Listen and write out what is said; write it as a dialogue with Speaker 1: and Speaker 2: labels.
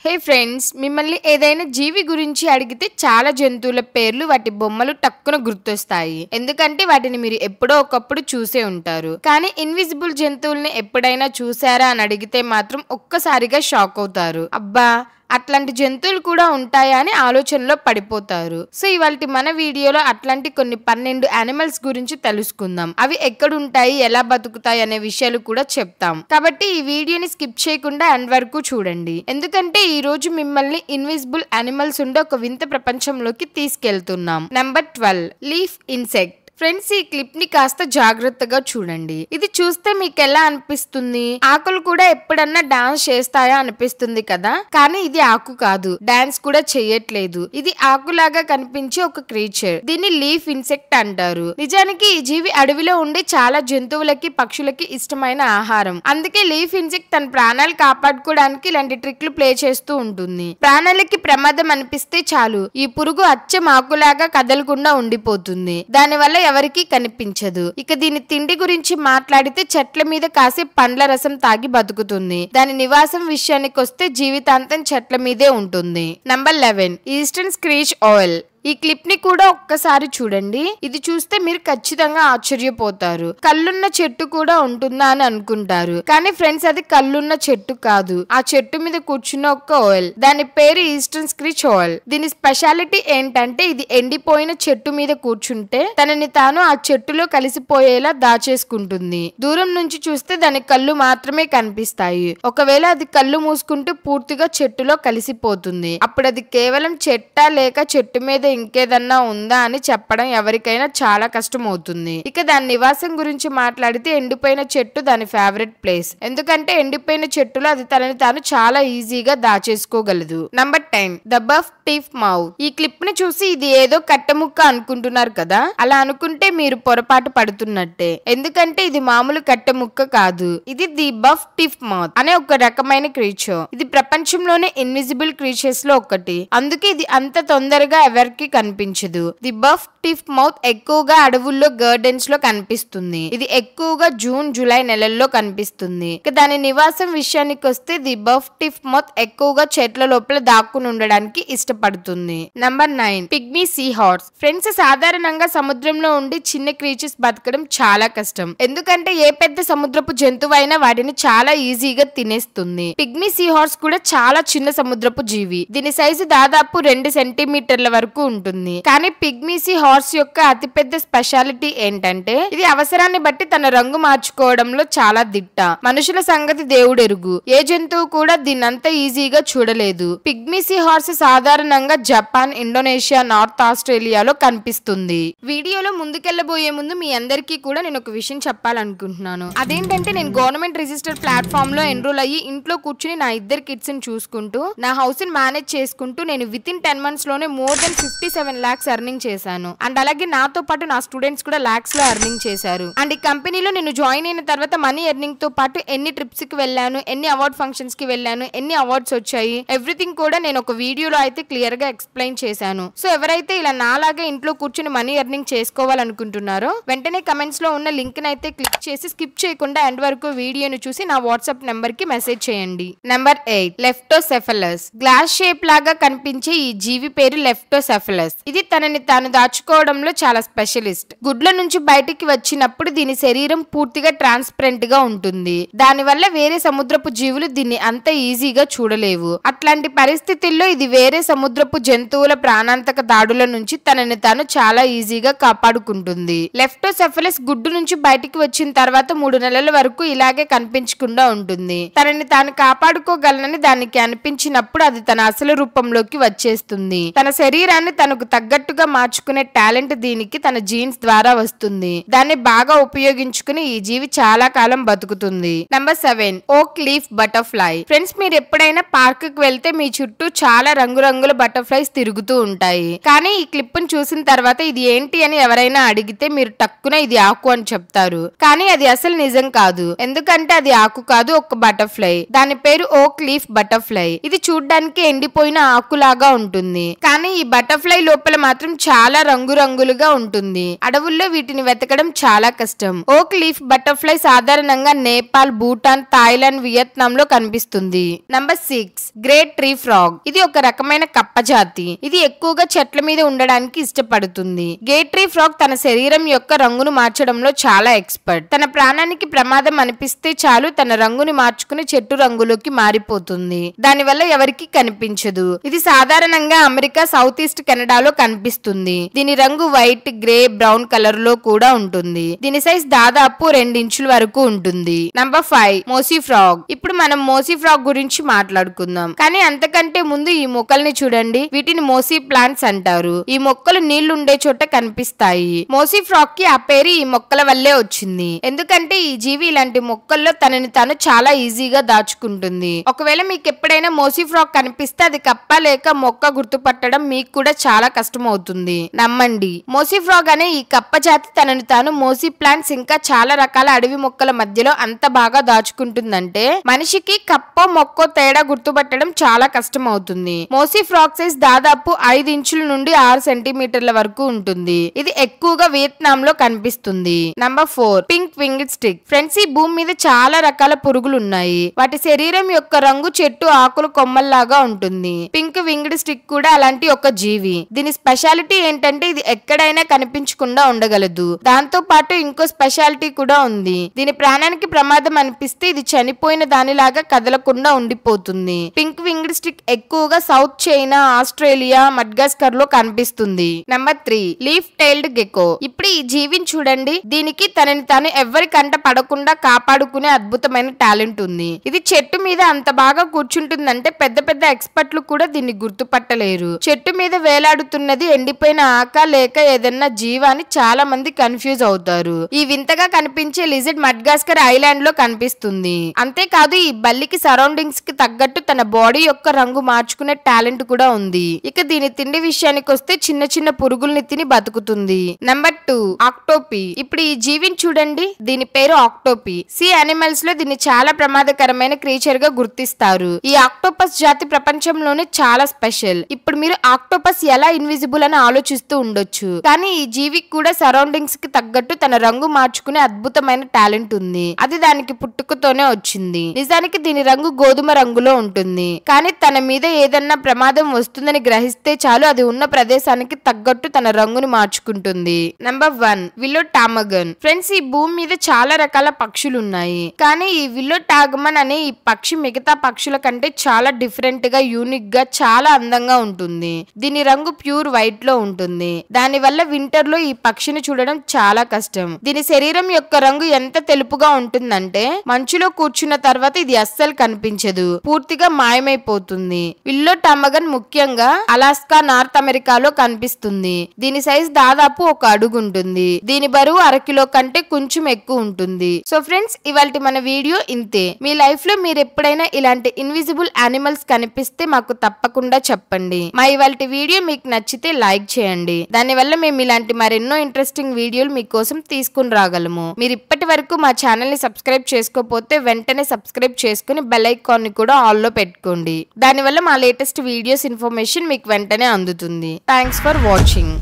Speaker 1: హే friends, మిమ్మల్ని ఏదైనా జీవి గురించి అడిగితే చాలా జంతువుల పేర్లు వాటి బొమ్మలు టక్కున గుర్తొస్తాయి. ఎందుకంటే వాటిని మీరు ఎప్పుడో ఒకప్పుడు చూసే ఉంటారు. కానీ ఇన్విజిబుల్ జంతువుల్ని ఎప్పుడైనా చూసారా అని అడిగితే మాత్రం ఒక్కసారిగా షాక్ అవుతారు. అబ్బా, అట్లాంటి జంతువులు కూడా ఉంటాయా అని ఆలోచనలో పడిపోతారు. సో ఇవాళ మన వీడియోలో అట్లాంటి కొన్ని 12 యానిమల్స్ గురించి తెలుసుకుందాం. అవి ఎక్కడుంటాయి, ఎలా బతుకుతాయి అనే విషయాలు కూడా చెప్తాం. కాబట్టి ఈ వీడియోని స్కిప్ చేయకుండా ఎండ్ వరకు చూడండి. ఎందుకంటే ఈ రోజు మిమ్మల్ని ఇన్విజిబుల్ యానిమల్స్ ఉండే ఒక వింత ప్రపంచంలోకి తీసుకెళ్తున్నాం. Number 12, leaf insect. ఫ్రెండ్స్, ఈ క్లిప్ ని కాస్త జాగ్రత్తగా చూడండి. ఇది చూస్తే మీకు ఎలా అనిపిస్తుంది? ఆకులు కూడా ఎప్పుడన్నా డాన్స్ చేస్తాయా అనిపిస్తుంది కదా, కానీ ఇది ఆకు కాదు, డాన్స్ కూడా చెయ్యట్లేదు. ఇది ఆకులాగా కనిపించే ఒక క్రీచర్. దీన్ని లీఫ్ ఇన్సెక్ట్ అంటారు. నిజానికి ఈ జీవి అడవిలో ఉండే చాలా జంతువులకి, పక్షులకి ఇష్టమైన ఆహారం. అందుకే లీఫ్ ఇన్సెక్ట్ తన ప్రాణాలు కాపాడుకోవడానికి ఇలాంటి ట్రిక్లు ప్లే చేస్తూ ఉంటుంది. ప్రాణాలకి ప్రమాదం అనిపిస్తే చాలు, ఈ పురుగు అచ్చం ఆకులాగా కదలకుండా ఉండిపోతుంది. దానివల్ల ఎవరికి కనిపించదు. ఇక దీని తిండి గురించి మాట్లాడితే చెట్ల మీద కాసే పండ్ల రసం తాగి బతుకుతుంది. దాని నివాసం విషయానికి వస్తే జీవితాంతం చెట్ల మీదే ఉంటుంది. Number 11, eastern screech oil. ఈ క్లిప్ ని కూడా ఒక్కసారి చూడండి. ఇది చూస్తే మీరు ఖచ్చితంగా ఆశ్చర్యపోతారు. కళ్ళున్న చెట్టు కూడా ఉంటుందా అని అనుకుంటారు. కానీ ఫ్రెండ్స్, అది కళ్ళున్న చెట్టు కాదు, ఆ చెట్టు మీద కూర్చున్న ఒక ఆయిల్. దాని పేరు ఈస్టర్న్ స్క్రీచ్ ఆయిల్. దీని స్పెషాలిటీ ఏంటంటే ఇది ఎండిపోయిన చెట్టు మీద కూర్చుంటే తనని తాను ఆ చెట్టులో కలిసిపోయేలా దాచేసుకుంటుంది. దూరం నుంచి చూస్తే దాని కళ్ళు మాత్రమే కనిపిస్తాయి. ఒకవేళ అది కళ్ళు మూసుకుంటే పూర్తిగా చెట్టులో కలిసిపోతుంది. అప్పుడు అది కేవలం చెట్టా లేక చెట్టు మీద ఇంకేదన్నా ఉందా అని చెప్పడం ఎవరికైనా చాలా కష్టం అవుతుంది. ఇక దాని నివాసం గురించి మాట్లాడితే ఎండిపోయిన చెట్టు దాని ఫేవరెట్ ప్లేస్. ఎందుకంటే ఎండిపోయిన చెట్టులో అది తనని తాను చాలా ఈజీగా దాచేసుకోగలదు. Number 10, the buff tip moth. ఈ క్లిప్ ని చూసి ఇది ఏదో కట్టెముక్క అనుకుంటున్నారు కదా, అలా అనుకుంటే మీరు పొరపాటు పడుతున్నట్టే. ఎందుకంటే ఇది మామూలు కట్టెముక్క కాదు, ఇది ది బఫ్ టీఫ్ మౌత్ అనే ఒక రకమైన క్రీచర్. ఇది ప్రపంచంలోనే ఇన్విజిబుల్ క్రీచర్స్ లో ఒకటి. అందుకే ఇది అంత తొందరగా ఎవరికి కనిపించదు. ది బఫ్ టీఫ్ మౌత్ ఎక్కువగా అడవుల్లో, గార్డెన్స్ లో కనిపిస్తుంది. ఇది ఎక్కువగా జూన్, జూలై నెలల్లో కనిపిస్తుంది. ఇక దాని నివాసం విషయానికి వస్తే ది బఫ్ టీఫ్ మౌత్ ఎక్కువగా చెట్ల లోపల దాక్కుని ఉండడానికి ఇష్టపడుతుంది. Number 9, pygmy see horse. Friends, సాధారణంగా సముద్రంలో ఉండి చిన్న క్రీచర్స్ బతకడం చాలా కష్టం. ఎందుకంటే ఏ పెద్ద సముద్రపు జంతువు అయినా వాటిని చాలా ఈజీగా తినేస్తుంది. పిగ్మీ సీ హార్స్ కూడా చాలా చిన్న సముద్రపు జీవి. దీని సైజు దాదాపు 2 సెంటీమీటర్ల వరకు ఉంటుంది. కానీ పిగ్మీ సీ హార్స్ యొక్క అతిపెద్ద స్పెషాలిటీ ఏంటంటే ఇది అవసరాన్ని బట్టి తన రంగు మార్చుకోవడంలో చాలా దిట్ట. మనుషుల సంగతి దేవుడెరుగు, ఏ జంతువు కూడా దీన్నంత ఈజీగా చూడలేదు. పిగ్మీ సీ హార్స్ సాధారణంగా జపాన్, ఇండోనేషియా, నార్త్ ఆస్ట్రేలియాలో కనిపిస్తుంది. వీడియోలో ముందుకెళ్లబోయే ముందు మీ అందరికీ కూడా నేను ఒక విషయం చెప్పాలనుకుంటున్నాను. అదేంటంటే నేను గవర్నమెంట్ రిజిస్టర్డ్ ప్లాట్ఫామ్ లో ఎన్రోల్ అయ్యి ఇంట్లో కూర్చుని నా 2 కిడ్స్ ని చూసుకుంటూ, నా హౌస్ ని మేనేజ్ చేసుకుంటూ నేను విత్ ఇన్ 10 months లోనే మోర్ దెన్ 57 lakhs ఎర్నింగ్ చేశాను. అండ్ అలాగే నాతో పాటు నా స్టూడెంట్స్ కూడా లాక్స్ లో ఎర్నింగ్ చేశారు. అండ్ ఈ కంపెనీలో నేను జాయిన్ అయిన తర్వాత మనీ ఎర్నింగ్ తో పాటు ఎన్ని ట్రిప్స్ కి వెళ్ళాను, ఎన్ని అవార్డ్ ఫంక్షన్స్ కి వెళ్ళాను, ఎన్ని అవార్డ్స్ వచ్చాయి, ఎవ్రీథింగ్ కూడా నేను ఒక వీడియోలో అయితే క్లియర్ గా ఎక్స్ప్లెయిన్ చేశాను. సో ఎవరైతే ఇలా నాలాగే ఇంట్లో కూర్చుని మనీ ఎర్నింగ్ చేసుకోవాలనుకుంటున్నారో వెంటనే కమెంట్స్ లో ఉన్న లింక్ ని అయితే క్లిక్ చేసి స్కిప్ చేయకుండా ఎండ్ వరకు వీడియోను చూసి నా వాట్సాప్ నెంబర్ కి మెసేజ్ చేయండి. నెంబర్ 8, లెప్టోసెఫలస్. గ్లాస్ షేప్ లాగా కనిపించే ఈ జీవి పేరు లెప్టోసెఫలస్. ఇది తనని తాను దాచుకోవడంలో చాలా స్పెషలిస్ట్. గుడ్ల నుంచి బయటికి వచ్చినప్పుడు దీని శరీరం పూర్తిగా ట్రాన్స్పరెంట్ గా ఉంటుంది. దానివల్ల వేరే సముద్రపు జీవులు దీన్ని అంత ఈజీగా చూడలేవు. అట్లాంటి పరిస్థితుల్లో ఇది వేరే సముద్రపు జంతువుల ప్రాణాంతక దాడుల నుంచి తనని తాను చాలా ఈజీగా కాపాడుకుంటుంది. లెప్టోసెఫలస్ గుడ్డు నుంచి బయటికి వచ్చిన తర్వాత 3 నెలల వరకు ఇలాగే కనిపించకుండా ఉంటుంది. తనని తాను కాపాడుకోగలనని దానికి అనిపించినప్పుడు అది తన అసలు రూపంలోకి వచ్చేస్తుంది. తన శరీరాన్ని తనకు తగ్గట్టుగా మార్చుకునే టాలెంట్ దీనికి తన జీన్స్ ద్వారా వస్తుంది. దాన్ని బాగా ఉపయోగించుకుని ఈ జీవి చాలా కాలం బతుకుతుంది. నంబర్ 7, ఓక్ లీఫ్ బటర్ఫ్లై. ఫ్రెండ్స్, మీరు ఎప్పుడైనా పార్క్ కి వెళ్తే మీ చుట్టూ చాలా రంగురంగుల బటర్ఫ్లైస్ తిరుగుతూ ఉంటాయి. కానీ ఈ క్లిప్ ను చూసిన తర్వాత ఇది ఏంటి అని ఎవరైనా అడిగితే మీరు టక్కున ఇది ఆకు అని చెప్తారు. కానీ అది అసలు నిజం కాదు. ఎందుకంటే అది ఆకు కాదు, ఒక బటర్ఫ్లై. దాని పేరు ఓక్ లీఫ్ బటర్ఫ్లై. ఇది చూడ్డానికి ఎండిపోయిన ఆకులాగా ఉంటుంది. కానీ ఈ బటర్ఫ్లై బటర్ఫ్లై లోపల మాత్రం చాలా రంగురంగులుగా ఉంటుంది. అడవుల్లో వీటిని వెతకడం చాలా కష్టం. ఓక్ లీఫ్ బటర్ఫ్లై సాధారణంగా నేపాల్, భూటాన్, థాయిలాండ్, వియత్నాం లో కనిపిస్తుంది. Number 6 great tree frog. ఇది ఒక రకమైన కప్ప జాతి. ఇది ఎక్కువగా చెట్ల మీద ఉండడానికి ఇష్టపడుతుంది. గ్రేట్ ట్రీ ఫ్రాగ్ తన శరీరం యొక్క రంగును మార్చడంలో చాలా ఎక్స్పర్ట్. తన ప్రాణానికి ప్రమాదం అనిపిస్తే చాలు తన రంగుని మార్చుకుని చెట్టు రంగులోకి మారిపోతుంది. దానివల్ల ఎవరికి కనిపించదు. ఇది సాధారణంగా అమెరికా, సౌత్ ఈస్ట్ కెనడాలో కనిపిస్తుంది. దీని రంగు వైట్, గ్రే, బ్రౌన్ కలర్ లో కూడా ఉంటుంది. దీని సైజ్ దాదాపు 2 ఇంచుల వరకు ఉంటుంది. Number 5 మోసీ frog. ఇప్పుడు మనం మోసీ ఫ్రాగ్ గురించి మాట్లాడుకుందాం. కానీ అంతకంటే ముందు ఈ మొక్కల్ని చూడండి. వీటిని మోసీ ప్లాంట్స్ అంటారు. ఈ మొక్కలు నీళ్లు ఉండే చోట కనిపిస్తాయి. మోసీ ఫ్రాగ్ కి ఆ పేరు ఈ మొక్కల వల్లే వచ్చింది. ఎందుకంటే ఈ జీవి ఇలాంటి మొక్కల్లో తనని తాను చాలా ఈజీగా దాచుకుంటుంది. ఒకవేళ మీకు ఎప్పుడైనా మోసీ ఫ్రాగ్ కనిపిస్తే అది కప్ప లేక మొక్క గుర్తుపట్టడం మీకు కూడా చాలా కష్టం అవుతుంది. నమ్మండి, మోసీ ఫ్రాగ్ అనే ఈ కప్ప జాతి తనని తాను మోసీ ప్లాంట్స్ ఇంకా చాలా రకాల అడవి మొక్కల మధ్యలో అంత బాగా దాచుకుంటుందంటే మనిషికి కప్ప మొక్క తేడా గుర్తుపట్టడం చాలా కష్టం అవుతుంది. మోసీ ఫ్రాగ్ సైజ్ దాదాపు 5 ఇంచుల నుండి 6 సెంటీమీటర్ల వరకు ఉంటుంది. ఇది ఎక్కువగా వియత్నాం లో కనిపిస్తుంది. Number 4 pink winged stick. Friends, ఈ భూమి మీద చాలా రకాల పురుగులు ఉన్నాయి. వాటి శరీరం యొక్క రంగు చెట్టు ఆకులు కొమ్మల్లాగా ఉంటుంది. పింక్ వింగ్డ్ స్టిక్ కూడా అలాంటి ఒక జీవి. దీని స్పెషాలిటీ ఏంటంటే ఇది ఎక్కడైనా కనిపించకుండా ఉండగలదు. దాంతో పాటు ఇంకో స్పెషాలిటీ కూడా ఉంది. దీని ప్రాణానికి ప్రమాదం అనిపిస్తే ఇది చనిపోయిన దానిలాగా కదలకుండా ఉండిపోతుంది. పింక్ వింగ్డ్ స్టిక్ ఎక్కువగా సౌత్ చైనా, ఆస్ట్రేలియా, మడ్గాస్కర్ లో కనిపిస్తుంది. Number 3 leaf tailed gecko. ఇప్పుడు ఈ జీవిని చూడండి. దీనికి తనని తాను ఎవరి కంట పడకుండా కాపాడుకునే అద్భుతమైన టాలెంట్ ఉంది. ఇది చెట్టు మీద అంత బాగా కూర్చుంటుందంటే పెద్ద పెద్ద ఎక్స్పర్ట్లు కూడా దీన్ని గుర్తుపట్టలేరు. చెట్టు మీద వేలాడుతున్నది ఎండిపోయిన ఆక లేక ఏదన్నా జీవాని చాలా మంది కన్ఫ్యూజ్ అవుతారు. ఈ వింతగా కనిపించే లిజర్డ్ మడ్గాస్కర్ ఐలాండ్ లో కనిపిస్తుంది. అంతేకాదు ఈ బల్లికి సరౌండింగ్స్ కి తగ్గట్టు తన బాడీ యొక్క రంగు మార్చుకునే టాలెంట్ కూడా ఉంది. ఇక దీని తిండి విషయానికి వస్తే చిన్న చిన్న పురుగుల్ని తిని బతుకుతుంది. నంబర్ 2 ఆక్టోపీ. ఇప్పుడు ఈ జీవిని చూడండి. దీని పేరు ఆక్టోపీ. సీ యానిమల్స్ లో దీన్ని చాలా ప్రమాదకరమైన క్రీచర్ గా గుర్తిస్తారు. ఈ ఆక్టోపస్ జాతి ప్రపంచంలోనే చాలా స్పెషల్. ఇప్పుడు మీరు ఆక్టోపస్ ఎలా ఇన్విజిబుల్ అని ఆలోచిస్తూ ఉండొచ్చు. కానీ ఈ జీవికి కూడా సరౌండింగ్స్ కి తగ్గట్టు తన రంగు మార్చుకునే అద్భుతమైన టాలెంట్ ఉంది. అది దానికి పుట్టుకతోనే వచ్చింది. నిజానికి దీని రంగు గోధుమ రంగులో ఉంటుంది. కానీ తన మీద ఏదన్నా ప్రమాదం వస్తుందని గ్రహిస్తే చాలు అది ఉన్న ప్రదేశానికి తగ్గట్టు తన రంగుని మార్చుకుంటుంది. Number 1 willow ptarmigan. ఫ్రెండ్స్, ఈ భూమి మీద చాలా రకాల పక్షులు ఉన్నాయి. కానీ ఈ విల్లో టాగమన్ అనే ఈ పక్షి మిగతా పక్షుల కంటే చాలా డిఫరెంట్ గా, యూనిక్ గా, చాలా అందంగా ఉంటుంది. దీని రంగు ప్యూర్ వైట్ లో ఉంటుంది. దాని వల్ల వింటర్ లో ఈ పక్షిని చూడడం చాలా కష్టం. దీని శరీరం యొక్క రంగు ఎంత తెలుపుగా ఉంటుందంటే మంచులో కూర్చున్న తర్వాత ఇది అస్సలు కనిపించదు, పూర్తిగా మాయమైపోతుంది. విల్లో టామగన్ ముఖ్యంగా అలాస్కా, నార్త్ అమెరికాలో కనిపిస్తుంది. దీని సైజ్ దాదాపు 1 అడుగు ఉంటుంది. దీని బరువు 1/2 కిలో కంటే కొంచెం ఎక్కువ ఉంటుంది. సో ఫ్రెండ్స్, ఇవాల్టి మన వీడియో ఇంతే. మీ లైఫ్ లో మీరు ఎప్పుడైనా ఇలాంటి ఇన్విజిబుల్ యానిమల్స్ కనిపిస్తే మాకు తప్పకుండా చెప్పండి. మా ఇవాల్టి వీడియో మీకు నచ్చితే లైక్ చేయండి. దానివల్ల మేము ఇలాంటి మరెన్నో ఇంట్రెస్టింగ్ వీడియోలు మీకోసం తీసుకుని రాగలము. మీరు ఇప్పటి వరకు మా ఛానల్ ని సబ్స్క్రైబ్ చేసుకోకపోతే వెంటనే సబ్స్క్రైబ్ చేసుకుని బెల్ ఐకాన్ ని కూడా ఆల్ లో పెట్టుకోండి. దానివల్ల మా లేటెస్ట్ వీడియోస్ ఇన్ఫర్మేషన్ మీకు వెంటనే అందుతుంది. Thanks for watching.